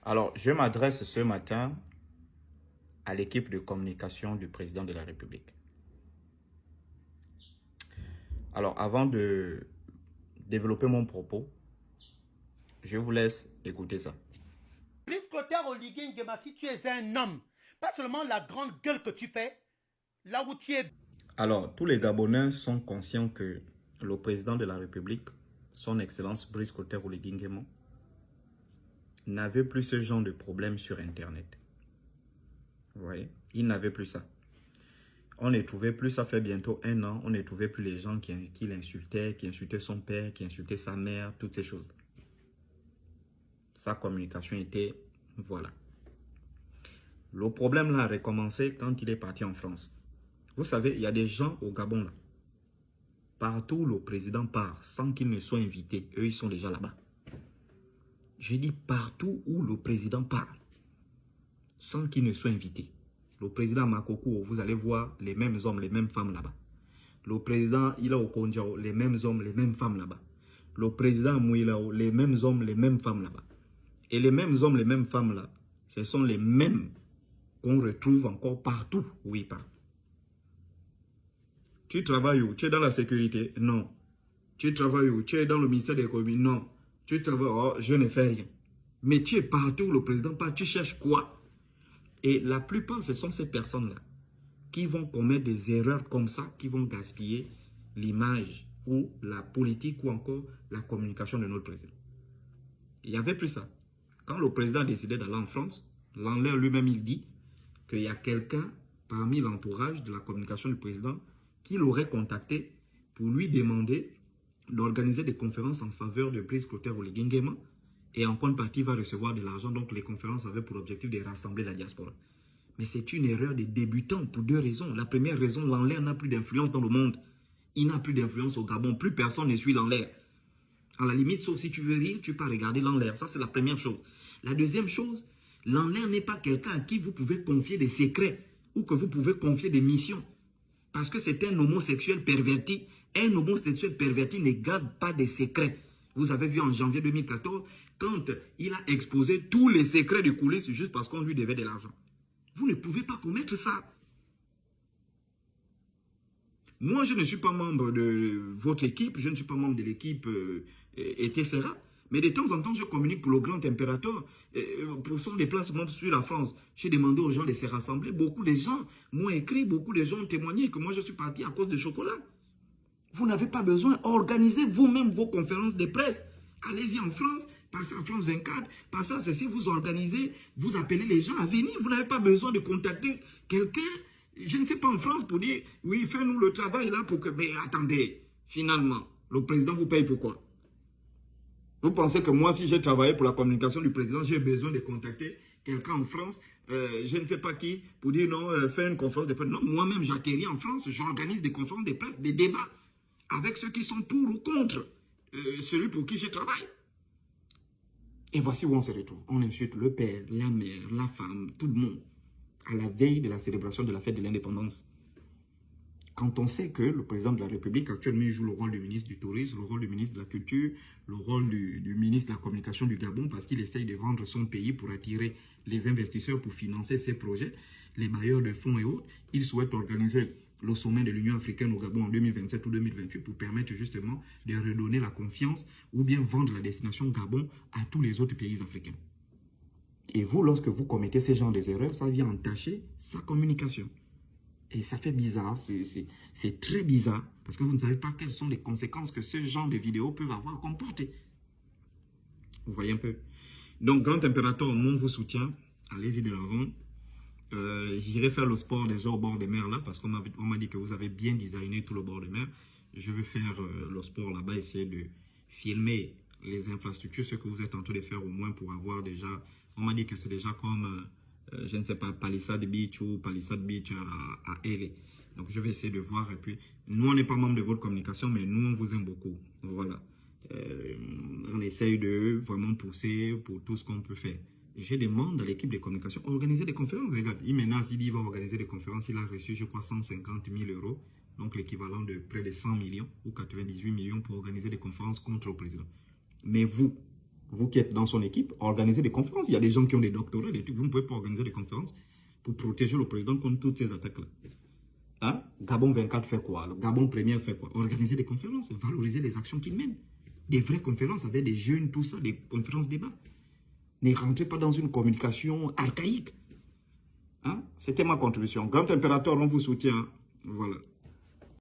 Alors, je m'adresse ce matin à l'équipe de communication du président de la République. Alors, avant de développer mon propos, je vous laisse écouter ça. Brice Clotaire Oligui Nguema, si tu es un homme, pas seulement la grande gueule que tu fais, là où tu es... Alors, tous les Gabonais sont conscients que le président de la République, son Excellence Brice Clotaire Oligui Nguema, n'avait plus ce genre de problème sur Internet. Vous voyez, il n'avait plus ça. On ne trouvait plus, ça fait bientôt 1 an, on ne trouvait plus les gens qui l'insultaient, qui insultaient son père, qui insultaient sa mère, toutes ces choses. Sa communication était, voilà. Le problème là a recommencé quand il est parti en France. Vous savez, il y a des gens au Gabon là. Partout où le président part, sans qu'il ne soit invité, eux ils sont déjà là-bas. Je dis partout où le président part, sans qu'il ne soit invité. Le président Makoko, vous allez voir les mêmes hommes, les mêmes femmes là-bas. Le président Ila Okonjao, les mêmes hommes, les mêmes femmes là-bas. Le président Mouilao, les mêmes hommes, les mêmes femmes là-bas. Et les mêmes hommes, les mêmes femmes là, ce sont les mêmes qu'on retrouve encore partout où ils partent. Tu travailles où? Tu es dans la sécurité? Non. Tu travailles où? Tu es dans le ministère de l'économie? Non. Tu travailles, oh, je ne fais rien. Mais tu es partout où le président part, tu cherches quoi? Et la plupart, ce sont ces personnes-là qui vont commettre des erreurs comme ça, qui vont gaspiller l'image ou la politique ou encore la communication de notre président. Il n'y avait plus ça. Quand le président a décidé d'aller en France, Lanler lui-même, il dit qu'il y a quelqu'un parmi l'entourage de la communication du président qui l'aurait contacté pour lui demander d'organiser des conférences en faveur de Brice Clotaire Oligui Nguema. Et en contrepartie, il va recevoir de l'argent. Donc, les conférences avaient pour objectif de rassembler la diaspora. Mais c'est une erreur des débutants pour 2 raisons. La première raison, Lanler n'a plus d'influence dans le monde. Il n'a plus d'influence au Gabon. Plus personne ne suit Lanler. À la limite, sauf si tu veux rire, tu peux regarder Lanler. Ça, c'est la première chose. La deuxième chose, Lanler n'est pas quelqu'un à qui vous pouvez confier des secrets ou que vous pouvez confier des missions. Parce que c'est un homosexuel perverti. Un homosexuel perverti ne garde pas des secrets. Vous avez vu en janvier 2014, quand il a exposé tous les secrets de coulisses juste parce qu'on lui devait de l'argent. Vous ne pouvez pas commettre ça. Moi, je ne suis pas membre de votre équipe, je ne suis pas membre de l'équipe etc. Mais de temps en temps, je communique pour le grand impérateur, pour son déplacement sur la France. J'ai demandé aux gens de se rassembler. Beaucoup de gens m'ont écrit, beaucoup de gens ont témoigné que moi, je suis parti à cause de chocolat. Vous n'avez pas besoin, organisez vous-même vos conférences de presse. Allez-y en France, passez en France 24, passez à ceci, vous organisez, vous appelez les gens à venir. Vous n'avez pas besoin de contacter quelqu'un, je ne sais pas, en France pour dire, oui, fais-nous le travail là pour que... Mais attendez, finalement, le président vous paye pourquoi? Vous pensez que moi, si j'ai travaillé pour la communication du président, j'ai besoin de contacter quelqu'un en France, je ne sais pas qui, pour dire non, faire une conférence de presse. Non, moi-même, j'atterris en France, j'organise des conférences de presse, des débats avec ceux qui sont pour ou contre celui pour qui je travaille. Et voici où on se retrouve. On insulte le père, la mère, la femme, tout le monde, à la veille de la célébration de la fête de l'indépendance. Quand on sait que le président de la République actuellement joue le rôle du ministre du Tourisme, le rôle du ministre de la Culture, le rôle du ministre de la Communication du Gabon, parce qu'il essaye de vendre son pays pour attirer les investisseurs pour financer ses projets, les bailleurs de fonds et autres, il souhaite organiser le sommet de l'Union africaine au Gabon en 2027 ou 2028 pour permettre justement de redonner la confiance ou bien vendre la destination Gabon à tous les autres pays africains. Et vous, lorsque vous commettez ce genre d'erreurs, ça vient entacher sa communication. Et ça fait bizarre, c'est très bizarre, parce que vous ne savez pas quelles sont les conséquences que ce genre de vidéos peuvent avoir comportées. Vous voyez un peu. Donc, grand impérateur, mon vous soutient, allez-y de l'avant. J'irai faire le sport déjà au bord des mers là, parce qu'on m'a dit que vous avez bien designé tout le bord de mer. Je vais faire le sport là-bas, essayer de filmer les infrastructures, ce que vous êtes en train de faire au moins pour avoir déjà... On m'a dit que c'est déjà comme... je ne sais pas, Palisade Beach ou Palisade Beach à LA. Donc, je vais essayer de voir. Et puis, nous, on n'est pas membre de votre communication, mais nous, on vous aime beaucoup. Voilà. On essaye de vraiment pousser pour tout ce qu'on peut faire. Je demande à l'équipe de communication, organiser des conférences. Regarde, il menace, il dit qu'il va organiser des conférences. Il a reçu, je crois, 150 000 euros. Donc, l'équivalent de près de 100 millions ou 98 millions pour organiser des conférences contre le président. Mais vous, vous qui êtes dans son équipe, organisez des conférences. Il y a des gens qui ont des doctorats, des trucs. Vous ne pouvez pas organiser des conférences pour protéger le président contre toutes ces attaques-là. Hein? Gabon 24 fait quoi? Le Gabon Premier fait quoi? Organiser des conférences, valoriser les actions qu'il mène. Des vraies conférences avec des jeunes, tout ça, des conférences débats. Ne rentrez pas dans une communication archaïque. Hein? C'était ma contribution. Grand impérateur, on vous soutient. Voilà.